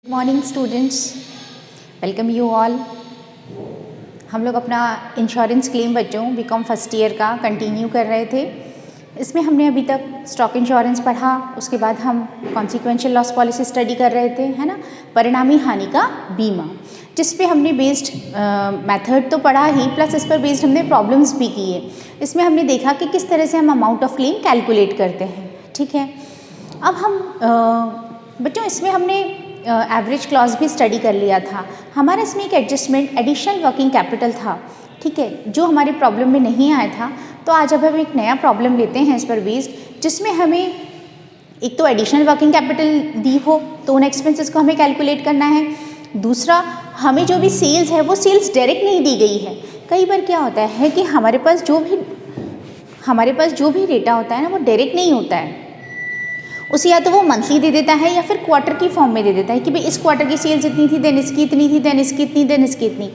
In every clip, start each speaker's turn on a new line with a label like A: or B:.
A: Morning students, welcome you all. हम लोग अपना इंश्योरेंस क्लेम बच्चों बीकॉम फर्स्ट ईयर का कंटिन्यू कर रहे थे। इसमें हमने अभी तक स्टॉक इंश्योरेंस पढ़ा, उसके बाद हम कॉन्सिक्वेंशियल लॉस पॉलिसी स्टडी कर रहे थे, है ना, परिणामी हानि का बीमा, जिस पे हमने बेस्ड मेथड तो पढ़ा ही, प्लस इस पर बेस्ड हमने प्रॉब्लम्स भी किए। इसमें हमने देखा कि किस तरह से हम अमाउंट ऑफ क्लेम कैलकुलेट करते हैं। ठीक है, अब हम बच्चों इसमें हमने एवरेज क्लॉज भी स्टडी कर लिया था। हमारा इसमें एक एडजस्टमेंट एडिशनल वर्किंग कैपिटल था, ठीक है, जो हमारे प्रॉब्लम में नहीं आया था। तो आज अब हम एक नया प्रॉब्लम लेते हैं इस पर बेस्ड, जिसमें हमें एक तो एडिशनल वर्किंग कैपिटल दी हो तो उन एक्सपेंसेस को हमें कैलकुलेट करना है। दूसरा, हमें जो भी सेल्स है वो सेल्स डायरेक्ट नहीं दी गई है। कई बार क्या होता है कि हमारे पास जो भी डेटा होता है ना, वो डायरेक्ट नहीं होता है। उसे या तो वो मंथली दे देता है या फिर क्वार्टर की फॉर्म में दे देता है कि भाई इस क्वार्टर की सेल्स इतनी थी, देन इसकी इतनी थी, देन इसकी इतनी, देन इसकी इतनी।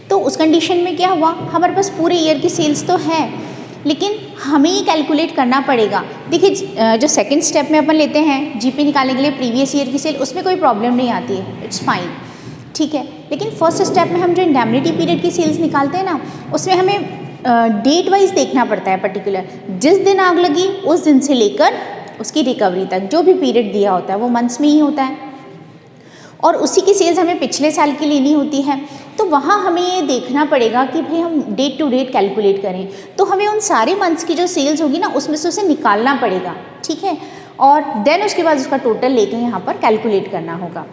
A: तो उस कंडीशन में क्या हुआ, हमारे पास पूरे ईयर की सेल्स तो है, लेकिन हमें ये कैलकुलेट करना पड़ेगा। देखिए, जो सेकंड स्टेप में अपन लेते हैं जीपी निकालने के लिए प्रीवियस ईयर की सेल, उसमें कोई प्रॉब्लम नहीं आती है, इट्स फाइन, ठीक है। लेकिन फर्स्ट स्टेप में हम जो इंडेमनिटी पीरियड की सेल्स निकालते हैं ना, उसमें हमें डेट वाइज देखना पड़ता है। पर्टिकुलर जिस दिन आग लगी उस दिन से लेकर उसकी रिकवरी तक जो भी पीरियड दिया होता है वो मंथ्स में ही होता है, और उसी की सेल्स हमें पिछले साल की लेनी होती है। तो वहाँ हमें ये देखना पड़ेगा कि भाई हम डेट टू डेट कैलकुलेट करें, तो हमें उन सारे मंथ्स की जो सेल्स होगी ना, उसमें से उसे निकालना पड़ेगा, ठीक है, और देन उसके बाद उसका टोटल लेके यहाँ पर कैलकुलेट करना होगा।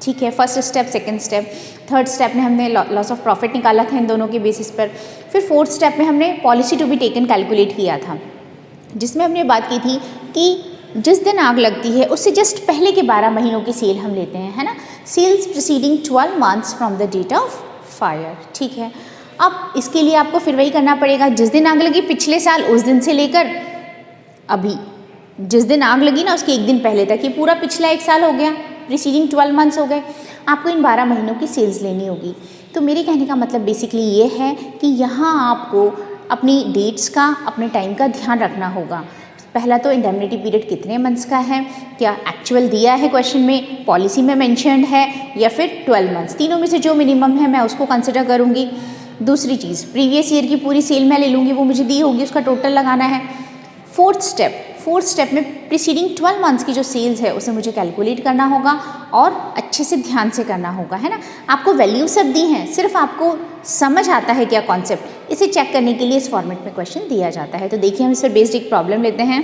A: ठीक है, first step, second step, third step में हमने लॉस ऑफ प्रॉफिट निकाला था इन दोनों के बेसिस पर। फिर फोर्थ स्टेप में हमने policy to be taken calculate किया था, जिसमें हमने बात की थी कि जिस दिन आग लगती है उससे जस्ट पहले के 12 महीनों की सेल हम लेते हैं, है ना, sales preceding 12 months from the date of fire. ठीक है, अब इसके लिए आपको फिर वही करना पड़ेगा, जिस दिन आग लगी पिछले साल उस दिन से लेकर अभी जिस दिन आग लगी ना उसके एक दिन पहले तक, ये पूरा पिछला एक साल हो गया, प्रीसीडिंग 12 मंथ्स हो गए। आपको इन 12 महीनों की सेल्स लेनी होगी। तो मेरे कहने का मतलब बेसिकली ये है कि यहाँ आपको अपनी डेट्स का, अपने टाइम का ध्यान रखना होगा। पहला तो इंडेमनिटी पीरियड कितने मंथ्स का है, क्या एक्चुअल दिया है क्वेश्चन में, पॉलिसी में मेंशन्ड है, या फिर 12 मंथ्स, तीनों में से जो मिनिमम है मैं उसको कंसिडर करूँगी। दूसरी चीज़, प्रीवियस ईयर की पूरी सेल मैं ले लूँगी, वो मुझे दी होगी, उसका टोटल लगाना है। फोर्थ स्टेप में प्रीसीडिंग 12 मंथ्स की जो सेल्स है उसे मुझे कैलकुलेट करना होगा, और अच्छे से ध्यान से करना होगा, है ना। आपको वैल्यू सब दी हैं, सिर्फ आपको समझ आता है क्या कॉन्सेप्ट, इसे चेक करने के लिए इस फॉर्मेट में क्वेश्चन दिया जाता है। तो देखिए, हम इस पर बेस्ड एक प्रॉब्लम लेते हैं।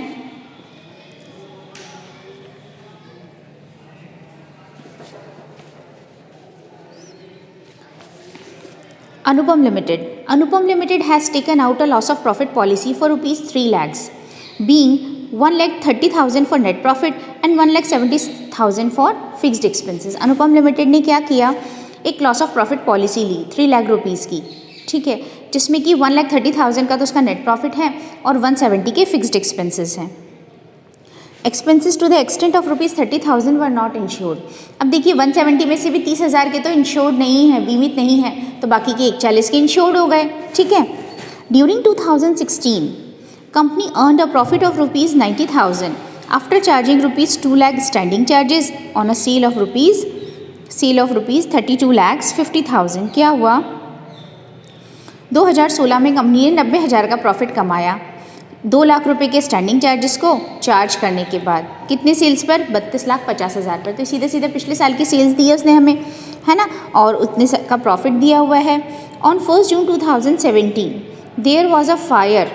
A: Anupam limited has taken out a loss of profit policy for ₹3 lakhs, being 1,30,000 for net profit and 1,70,000 for fixed expenses। Anupam limited ने क्या किया, एक लॉस ऑफ प्रॉफिट पॉलिसी ली 3 लाख रुपीज़ की, ठीक है, जिसमें कि 1,30,000 का तो उसका नेट प्रॉफिट है और 170 के फिक्स्ड एक्सपेंसेस हैं। Expenses to the extent of ₹30,000 were not insured. अब देखिए, 170 में से भी 30,000 के तो इंश्योर्ड नहीं है, बीमित नहीं है, तो बाकी के 41 के इंश्योर्ड हो गए, ठीक है। During 2016 company earned a profit of ₹90,000 after charging ₹2 lakh standing charges on a sale of ₹32 lakhs 50,000। क्या हुआ, 2016 में कंपनी ने 90,000 का प्रॉफिट कमाया 2 लाख रुपए के स्टैंडिंग चार्जेस को चार्ज करने के बाद। कितने सेल्स पर, 32,50,000 पर। तो सीधे सीधे पिछले साल की सेल्स दी है उसने हमें, है ना, और उतने का प्रॉफिट दिया हुआ है। On 1 June 2017 there was a fire,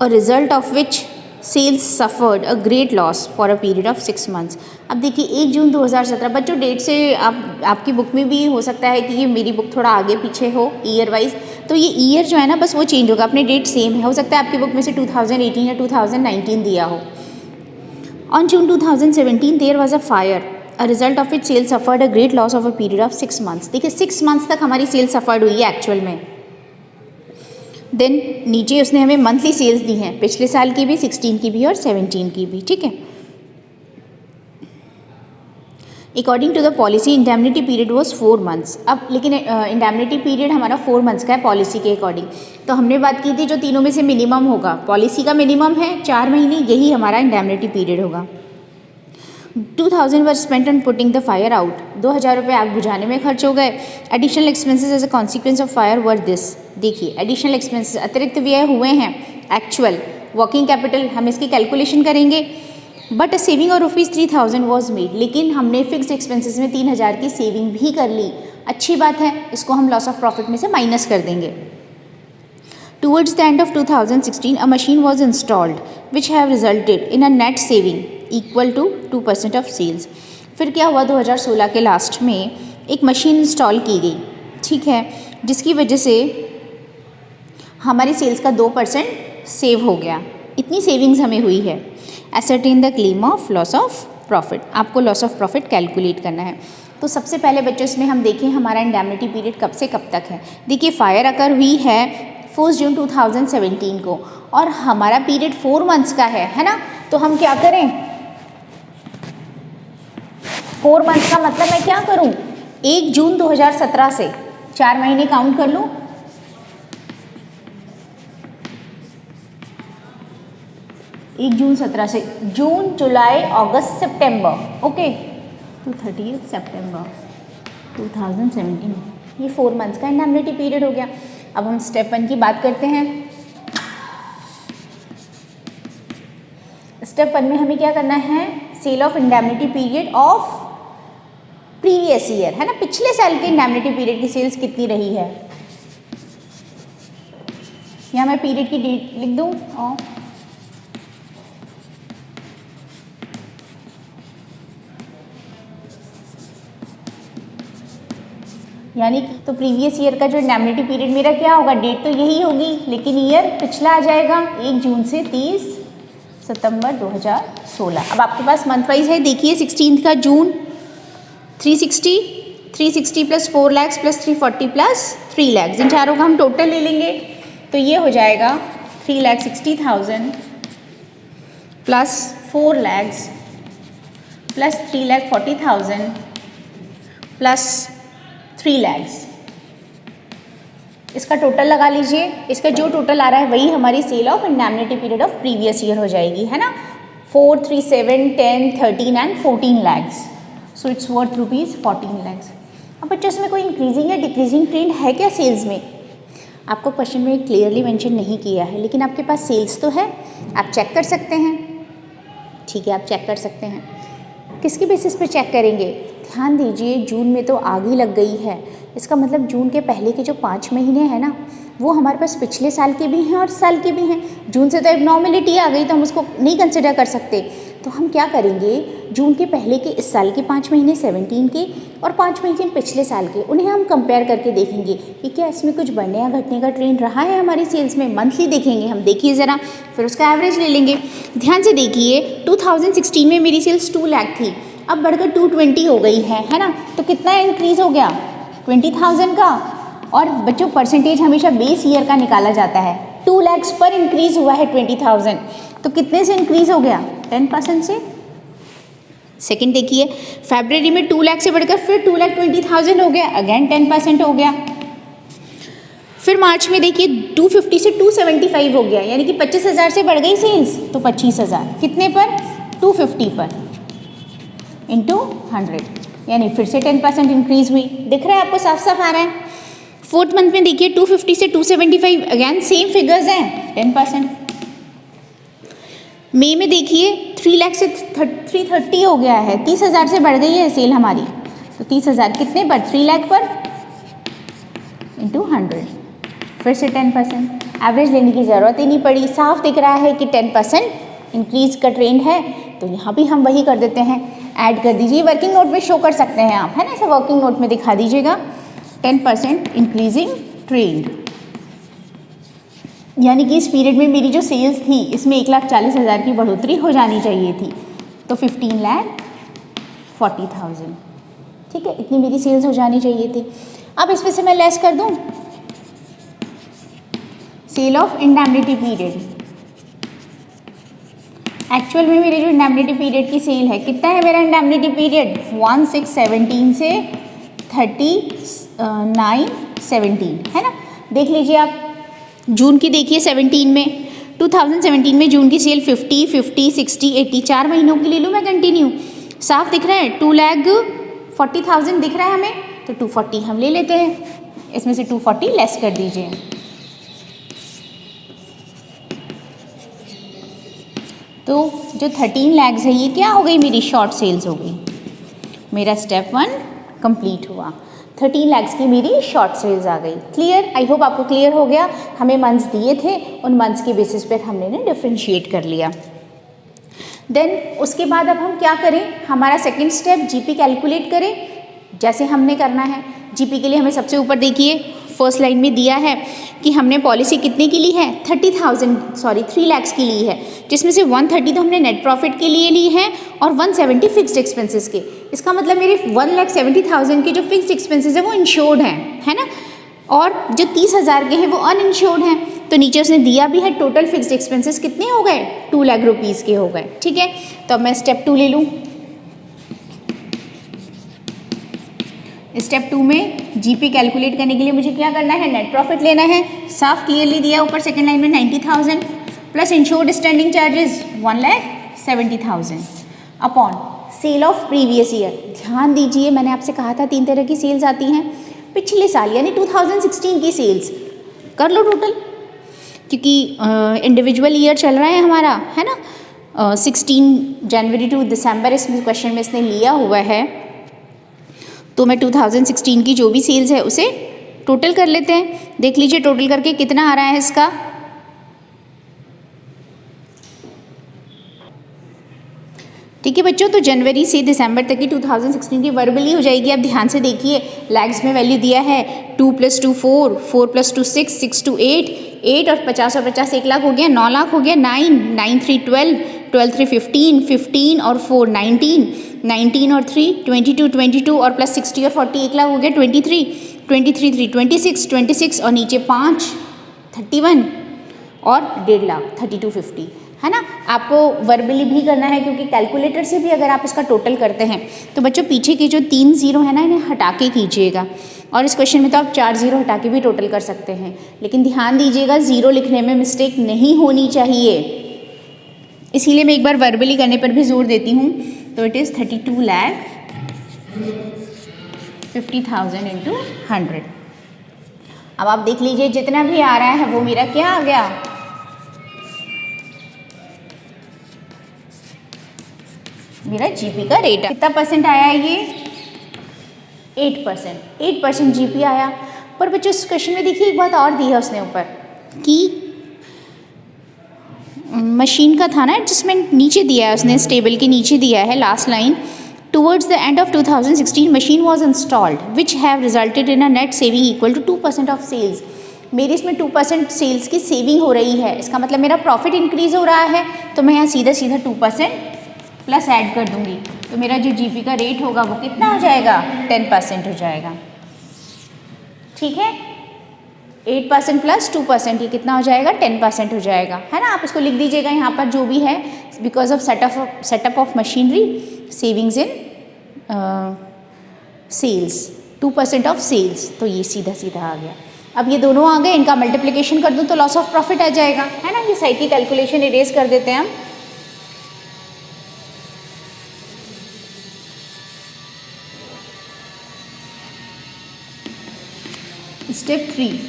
A: a result of which sales suffered a great loss for a period of 6 months। अब देखिए, 1 जून 2017, बच्चों डेट से आपकी बुक में भी हो सकता है कि ये मेरी बुक थोड़ा आगे पीछे हो ईयर वाइज, तो ये ईयर जो है ना बस वो चेंज होगा, अपने डेट सेम है। हो सकता है आपकी बुक में से 2018 या 2019 दिया हो। On June 2017 there was a fire, a result of which sales suffered a great loss of a period of 6 months. देखिए, 6 मंथ्स तक हमारी सेल सफर्ड हुई है एक्चुअल में। देन नीचे उसने हमें मंथली सेल्स दी हैं, पिछले साल की भी, 16 की भी और 17 की भी, ठीक है। According to the policy indemnity period was 4 months. अब लेकिन इंडेमनिटी पीरियड हमारा 4 मंथ्स का है पॉलिसी के अकॉर्डिंग। तो हमने बात की थी जो तीनों में से मिनिमम होगा, पॉलिसी का मिनिमम है 4 महीने, यही हमारा इंडेमनिटी पीरियड होगा। 2000 were spent on putting the fire out, 2000 रुपये आग बुझाने में खर्च हो गए। Additional expenses as a consequence of fire were this, देखिए एडिशनल एक्सपेंसेस अतिरिक्त व्यय हुए हैं। एक्चुअल वर्किंग कैपिटल हम इसकी कैलकुलेशन करेंगे, but a saving of ₹3000 was made, लेकिन हमने फिक्स्ड एक्सपेंसेस में 3000 की सेविंग भी कर ली। अच्छी बात है, इसको हम लॉस ऑफ प्रॉफिट में से माइनस कर देंगे। Towards the end of 2016, a machine was installed which have resulted in a net saving equal to 2% of sales. फिर क्या हुआ, 2016 के लास्ट में एक मशीन इंस्टॉल की गई, ठीक है, जिसकी वजह से हमारी सेल्स का 2% सेव हो गया। इतनी सेविंग्स हमें हुई है। Ascertain the claim of loss of profit, आपको लॉस ऑफ प्रॉफिट कैलकुलेट करना है। तो सबसे पहले बच्चों इसमें हम देखें हमारा इंडेमनिटी पीरियड कब से कब तक है। देखिए फायर अकर हुई है 1 जून 2017 को और हमारा पीरियड 4 मंथ्स का है ना। तो हम क्या करें, 4 मंथ्स का मतलब मैं क्या करूं, 1 जून 2017 से 4 महीने काउंट कर लूं। एक जून 17 से जून, जुलाई, अगस्त, सितंबर, ओके, तो 30 सितंबर 2017, ये 4 मंथ्स का इंडेमनिटी पीरियड हो गया। अब हम स्टेप 1 की बात करते हैं। स्टेप 1 में हमें क्या करना है, sale of indemnity period of previous year, है ना, पिछले साल के इंडेमनिटी पीरियड की सेल्स कितनी रही है। यहाँ मैं पीरियड की डेट लिख दूँ और यानी कि तो प्रीवियस ईयर का जो इंडेमनिटी पीरियड मेरा क्या होगा, डेट तो यही होगी लेकिन ईयर पिछला आ जाएगा, 1 जून से 30 सितंबर 2016। अब आपके पास मंथ वाइज है, देखिए 16 का जून 360 plus 4 lakh plus 340 plus 3 lakh, इन चारों का हम टोटल ले लेंगे तो ये हो जाएगा 3,60,000 plus 4 lakh plus 3,40,000 plus 3 lakh, इसका टोटल लगा लीजिए। इसका जो टोटल आ रहा है वही हमारी sale of indemnity period of previous year हो जाएगी, है ना। 4, 3, 7, 10, 13 and 14 lakhs, so it's worth ₹14 lakhs. अब बच्चों इसमें कोई इंक्रीजिंग या डिक्रीजिंग ट्रेंड है क्या सेल्स में, आपको क्वेश्चन में क्लियरली मेंशन नहीं किया है, लेकिन आपके पास सेल्स तो है, आप चेक कर सकते हैं, ठीक है, आप चेक कर सकते हैं। किसकी बेसिस पे चेक करेंगे, ध्यान दीजिए, जून में तो आग ही लग गई है, इसका मतलब जून के पहले के जो 5 महीने हैं ना, वो हमारे पास पिछले साल के भी हैं और इस साल के भी हैं। जून से तो एबनॉर्मलिटी आ गई तो हम उसको नहीं कंसिडर कर सकते, तो हम क्या करेंगे, जून के पहले के इस साल के 5 महीने 17 के और 5 महीने पिछले साल के, उन्हें हम कंपेयर करके देखेंगे कि क्या इसमें कुछ बढ़ने या घटने का ट्रेंड रहा है हमारी सेल्स में। मंथली देखेंगे हम, देखिए ज़रा, फिर उसका एवरेज ले लेंगे। ध्यान से देखिए 2016 में मेरी सेल्स 2 लाख थी, अब बढ़कर 220 हो गई है ना, तो कितना इंक्रीज़ हो गया, 20,000 का। और बच्चों परसेंटेज हमेशा बेस ईयर का निकाला जाता है, 2 लाख पर इंक्रीज़ हुआ है 20,000, तो कितने से इंक्रीज़ हो गया, 10% से। सेकंड देखिए, फरवरी में 2 लाख से बढ़कर फिर 2,20,000 हो गया, अगेन 10% हो गया। फिर मार्च में देखिए 250 से 275 हो गया, यानी कि 25,000 से बढ़ गई सेल्स, तो 25,000 कितने पर, 250 पर इंटू 100, यानी फिर से 10% इंक्रीज़ हुई। दिख रहा है आपको, साफ साफ आ रहा है। 4th मंथ में देखिए 250 से 275, अगेन सेम फिगर्स हैं, 10%। मई में देखिए 3 लाख से 330 हो गया है, 30,000 से बढ़ गई है सेल हमारी, तो 30,000 कितने पर, 3 लाख पर इंटू 100, फिर से 10%। एवरेज लेने की ज़रूरत ही नहीं पड़ी, साफ दिख रहा है कि 10% इंक्रीज़ का ट्रेंड है, तो यहाँ भी हम वही कर देते हैं, ऐड कर दीजिए। वर्किंग नोट में शो कर सकते हैं आप, है ना, ऐसे वर्किंग नोट में दिखा दीजिएगा 10% इंक्रीजिंग ट्रेंड, यानी कि इस पीरियड में मेरी जो सेल्स थी इसमें 1,40,000 की बढ़ोतरी हो जानी चाहिए थी, तो 15,40,000, ठीक है, इतनी मेरी सेल्स हो जानी चाहिए थी। अब इसमें से मैं लेस कर दूं sale of indemnity period, actual में मेरे जो इंडेमनिटी पीरियड की सेल है, कितना है मेरा इंडेमनिटी पीरियड, 1617 से 3917, है ना। देख लीजिए आप, जून की देखिए 17 में, 2017 में जून की सेल 50, 50, 60, 80, 4 महीनों की ले लूँ मैं कंटिन्यू। साफ दिख रहा है, 2,40,000 दिख रहा है हमें, तो 240 हम ले लेते हैं, इसमें से 240 लेस कर दीजिए। तो जो 13 लाख है ये क्या हो गई, मेरी शॉर्ट सेल्स हो गई। मेरा स्टेप 1 कंप्लीट हुआ, 13 लाख की मेरी शॉर्ट सेल्स आ गई। क्लियर, आई होप आपको क्लियर हो गया। हमें मंथ्स दिए थे, उन मंथ्स के बेसिस पर हमने ना डिफ्रेंशिएट कर लिया। देन उसके बाद अब हम क्या करें, हमारा सेकंड स्टेप जीपी कैलकुलेट करें। जैसे हमने करना है, जीपी के लिए हमें सबसे ऊपर देखिए फर्स्ट लाइन में दिया है कि हमने पॉलिसी कितने की ली है, 3 लाख की ली है, जिसमें से 130 तो हमने नेट प्रॉफिट के लिए ली है और 170 फिक्स्ड एक्सपेंसेस के। इसका मतलब मेरे 1,70,000 के जो फिक्स्ड एक्सपेंसेस है वो इंश्योर्ड हैं, है ना, और जो 30,000 के हैं वो अनइंश्योर्ड हैं। तो नीचे उसने दिया भी है टोटल फिक्स्ड एक्सपेंसेस कितने हो गए, 2 लाख रुपीज़ के हो गए। ठीक है, तो अब मैं स्टेप 2 ले लूँ। स्टेप 2 में जीपी कैलकुलेट करने के लिए मुझे क्या करना है, नेट प्रॉफिट लेना है। साफ क्लियरली दिया ऊपर सेकंड लाइन में 90,000 plus insured standing charges 1,70,000 upon sale of previous year. ध्यान दीजिए, मैंने आपसे कहा था 3 तरह की सेल्स आती हैं, पिछले साल यानी 2016 की सेल्स कर लो टोटल, क्योंकि इंडिविजुअल ईयर चल रहा है हमारा, है ना, 16 जनवरी टू दिसंबर इसमें क्वेश्चन में इसने लिया हुआ है। तो मैं 2016 की जो भी सेल्स है उसे टोटल कर लेते हैं। देख लीजिए टोटल करके कितना आ रहा है इसका, ठीक है बच्चों। तो जनवरी से दिसंबर तक की 2016 की वर्बली हो जाएगी। अब ध्यान से देखिए, लैग्स में वैल्यू दिया है 2 + 2 4, 4 + 2 6, 6 2 8, 8 और 50 और 50 1 लाख हो गया, 9 लाख हो गया, 9, 9 3 12, 12 3 15, 15 और 4 19, 19 और 3 22, 22 और प्लस 60 और 40 1 लाख हो गया, 23, 23 3 26, 26 और नीचे 5 31 और 1.5 लाख 3250, है ना। आपको वर्बली भी करना है क्योंकि कैलकुलेटर से भी अगर आप इसका टोटल करते हैं तो बच्चों पीछे की जो 3 जीरो है ना इन्हें हटा के कीजिएगा। और इस क्वेश्चन में तो आप 4 जीरो हटा के भी टोटल कर सकते हैं, लेकिन ध्यान दीजिएगा जीरो लिखने में मिस्टेक नहीं होनी चाहिए, इसीलिए मैं एक बार वर्बली करने पर भी जोर देती हूँ। तो इट इज़ 32,50,000 इंटू 100। अब आप देख लीजिए जितना भी आ रहा है वो मेरा क्या आ गया, मेरा जीपी का रेट। कितना परसेंट आया है ये, 8%। 8% जीपी आया। पर बच्चों इस क्वेश्चन में देखिए एक बात और दी है उसने ऊपर कि मशीन का था ना एडजस्टमेंट, नीचे दिया है उसने, स्टेबल के नीचे दिया है last line, towards the end of 2016 machine was installed which have resulted in a net saving equal to 2% of sales. मेरी इसमें 2% सेल्स की सेविंग हो रही है, इसका मतलब मेरा प्रॉफिट इंक्रीज हो रहा है, तो मैं यहाँ सीधा सीधा 2% प्लस ऐड कर दूंगी, तो मेरा जो जीपी का रेट होगा वो कितना हो जाएगा, 10% हो जाएगा। ठीक है, 8% प्लस 2% ये कितना हो जाएगा, 10% हो जाएगा, है ना। आप इसको लिख दीजिएगा यहाँ पर जो भी है, because of setup of machinery savings in sales, 2% of sales, तो ये सीधा सीधा आ गया। अब ये दोनों आ गए, इनका मल्टीप्लिकेशन कर दूँ तो लॉस ऑफ प्रॉफिट आ जाएगा, है ना। ये साइड की कैलकुलेशन इरेज कर देते हैं हम। Step 3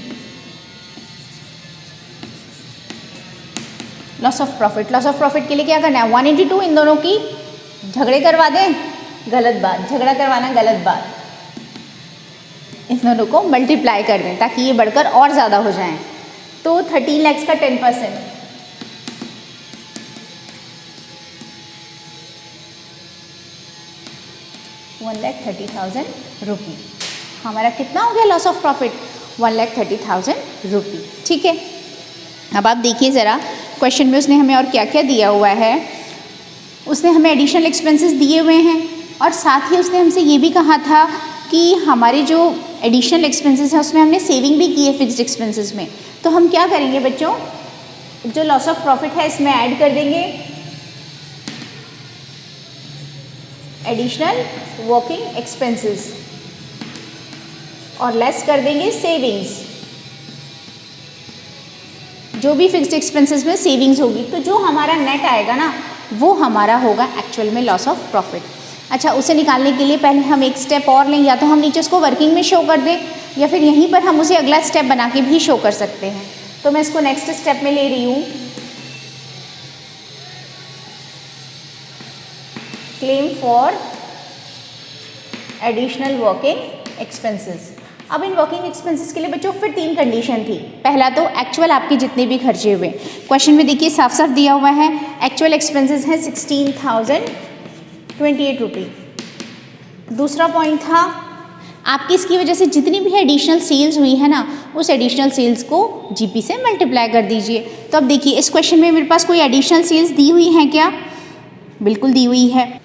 A: loss of profit. Loss of profit के लिए क्या करना है, 182 इन दोनों की झगड़े करवा दें, गलत बात, झगड़ा करवाना गलत बात, इन दोनों को मल्टीप्लाई कर दें ताकि ये बढ़कर और ज़्यादा हो जाएं। तो 13 लाख का 10%, ₹1,30,000 हमारा कितना हो गया लॉस ऑफ प्रॉफिट, 1,30,000 रुपी। ठीक है, अब आप देखिए ज़रा क्वेश्चन में उसने हमें और क्या क्या दिया हुआ है। उसने हमें एडिशनल एक्सपेंसेस दिए हुए हैं और साथ ही उसने हमसे ये भी कहा था कि हमारे जो एडिशनल एक्सपेंसेस हैं उसमें हमने सेविंग भी की है फिक्स्ड एक्सपेंसेस में। तो हम क्या करेंगे बच्चों, जो लॉस ऑफ प्रॉफिट है इसमें ऐड कर देंगे एडिशनल वर्किंग एक्सपेंसेस और लेस कर देंगे सेविंग्स। जो भी फिक्स्ड एक्सपेंसेस में सेविंग्स होगी तो जो हमारा नेट आएगा ना वो हमारा होगा एक्चुअल में लॉस ऑफ प्रॉफिट। अच्छा, उसे निकालने के लिए पहले हम एक स्टेप और लें, या तो हम नीचे उसको वर्किंग में शो कर दें या फिर यहीं पर हम उसे अगला स्टेप बना के भी शो कर सकते हैं। तो मैं इसको नेक्स्ट स्टेप में ले रही हूँ, claim for additional working expenses. अब इन वर्किंग एक्सपेंसेस के लिए बच्चों फिर 3 कंडीशन थी। पहला तो एक्चुअल आपके जितने भी खर्चे हुए, क्वेश्चन में देखिए साफ साफ दिया हुआ है एक्चुअल एक्सपेंसेस हैं 16,028 रुपये। दूसरा पॉइंट था आपकी इसकी वजह से जितनी भी एडिशनल सेल्स हुई है ना, उस एडिशनल सेल्स को जीपी से मल्टीप्लाई कर दीजिए। तो अब देखिए इस क्वेश्चन में मेरे पास कोई एडिशनल सेल्स दी हुई हैं क्या? बिल्कुल दी हुई है,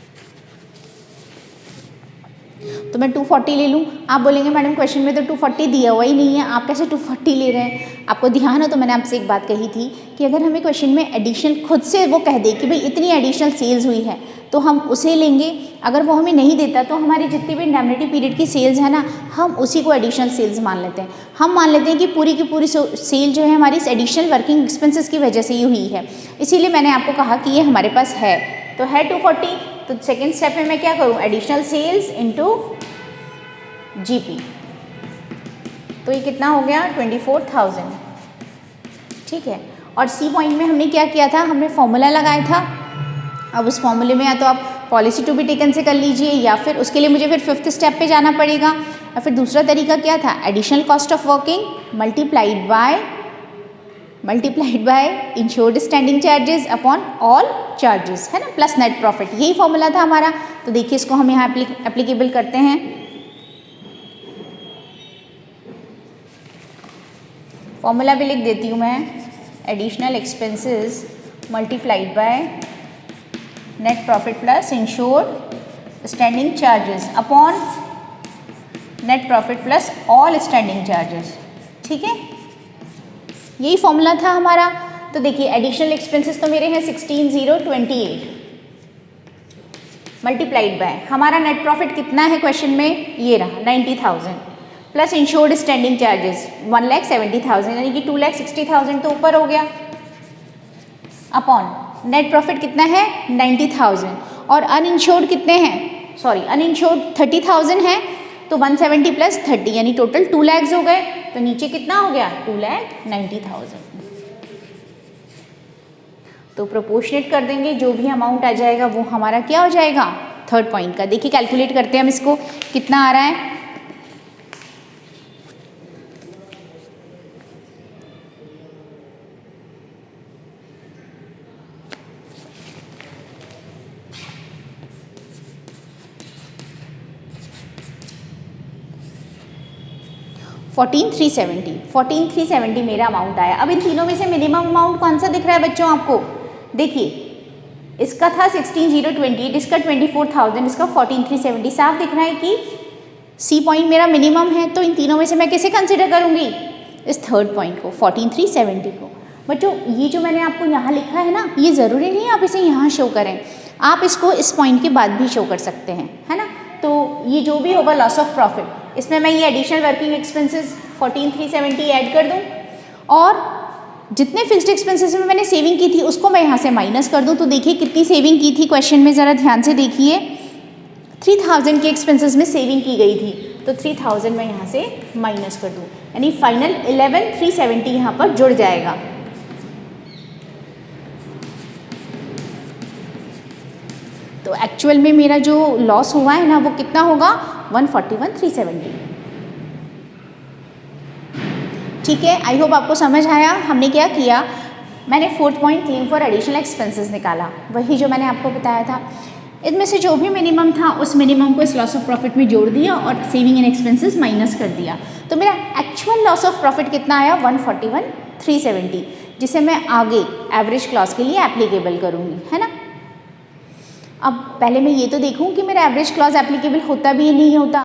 A: तो मैं 240 ले लूँ। आप बोलेंगे मैडम क्वेश्चन में तो 240 दिया हुआ ही नहीं है, आप कैसे 240 ले रहे हैं? आपको ध्यान हो तो मैंने आपसे एक बात कही थी कि अगर हमें क्वेश्चन में एडिशन खुद से वो कह दे कि भाई इतनी एडिशनल सेल्स हुई है तो हम उसे लेंगे। अगर वो हमें नहीं देता तो हमारी जितनी भी इंडेमनिटी पीरियड की सेल्स है ना, हम उसी को एडिशनल सेल्स मान लेते हैं। हम मान लेते हैं कि पूरी की पूरी सेल जो है हमारी इस एडिशनल वर्किंग एक्सपेंसेस की वजह से ही हुई है, इसीलिए मैंने आपको कहा कि ये हमारे पास है। तो है 240, तो सेकेंड स्टेप में मैं क्या करूँ, एडिशनल सेल्स इंटू जीपी, तो ये कितना हो गया 24,000। ठीक है, और सी पॉइंट में हमने क्या किया था, हमने फॉर्मूला लगाया था। अब उस फॉर्मूले में या तो आप पॉलिसी टू बी टेकन से कर लीजिए या फिर उसके लिए मुझे फिर 5th स्टेप पे जाना पड़ेगा। या फिर दूसरा तरीका क्या था, additional cost of working multiplied by insured standing charges upon all charges, है ना, प्लस नेट प्रॉफिट। यही फॉर्मूला था हमारा। तो देखिए इसको हम यहाँ एप्लीकेबल करते हैं। फॉर्मूला भी लिख देती हूँ मैं, additional expenses multiplied by net profit plus insured standing charges upon net profit plus all standing charges. ठीक है, यही फॉर्मूला था हमारा। तो देखिए एडिशनल एक्सपेंसेस तो मेरे हैं 16,028 मल्टीप्लाइड बाय हमारा नेट प्रॉफिट कितना है क्वेश्चन में, ये रहा 90,000 प्लस इंश्योर्ड स्टैंडिंग चार्जेस 1,70,000, यानी कि 2,60,000 तो ऊपर हो गया, अपॉन नेट प्रॉफिट कितना है 90,000 और अनइंश्योर्ड कितने हैं, सॉरी अनइंश्योर्ड 30,000 है, तो 170 प्लस 30 यानी टोटल 2 lakhs हो गए। तो नीचे कितना हो गया 2,90,000। तो प्रोपोर्शनेट कर देंगे, जो भी अमाउंट आ जाएगा वो हमारा क्या हो जाएगा, थर्ड पॉइंट का। देखिए कैलकुलेट करते हैं हम इसको, कितना आ रहा है, $14,370 मेरा अमाउंट आया। अब इन तीनों में से मिनिमम अमाउंट कौन सा दिख रहा है बच्चों आपको? देखिए इसका था 16,028, इसका 24,000, इसका 14,370। साफ दिख रहा है कि सी पॉइंट मेरा मिनिमम है। तो इन तीनों में से मैं किसे कंसिडर करूंगी, इस थर्ड पॉइंट को, 14,370 को। बच्चों ये जो मैंने आपको यहाँ लिखा है ना, ये ज़रूरी नहीं है आप इसे यहाँ शो करें, आप इसको इस पॉइंट के बाद भी शो कर सकते हैं, है ना। तो ये जो भी होगा लॉस ऑफ प्रॉफिट, इसमें मैं ये एडिशनल वर्किंग एक्सपेंसेस 14,370 ऐड कर दूं और जितने फिक्स्ड एक्सपेंसेस में मैंने सेविंग की थी उसको मैं यहाँ से माइनस कर दूं। तो देखिए कितनी सेविंग की थी क्वेश्चन में, ज़रा ध्यान से देखिए, 3,000 के एक्सपेंसेस में सेविंग की गई थी, तो 3,000 मैं यहाँ से माइनस कर दूँ, यानी फाइनल 11,370 यहाँ पर जुड़ जाएगा। तो एक्चुअल में मेरा जो लॉस हुआ है ना वो कितना होगा, 141,370। ठीक है, आई होप आपको समझ आया। हमने क्या किया, मैंने 4th point claim for additional expenses निकाला, वही जो मैंने आपको बताया था। इनमें से जो भी मिनिमम था उस मिनिमम को इस लॉस ऑफ प्रॉफिट में जोड़ दिया और सेविंग एंड एक्सपेंसेस माइनस कर दिया। तो मेरा एक्चुअल लॉस ऑफ प्रॉफिट कितना आया, 141,370, जिसे मैं आगे एवरेज क्लॉज के लिए एप्लीकेबल करूँगी, है ना। अब पहले मैं ये तो देखूँ कि मेरा एवरेज क्लॉज एप्लीकेबल होता भी नहीं होता।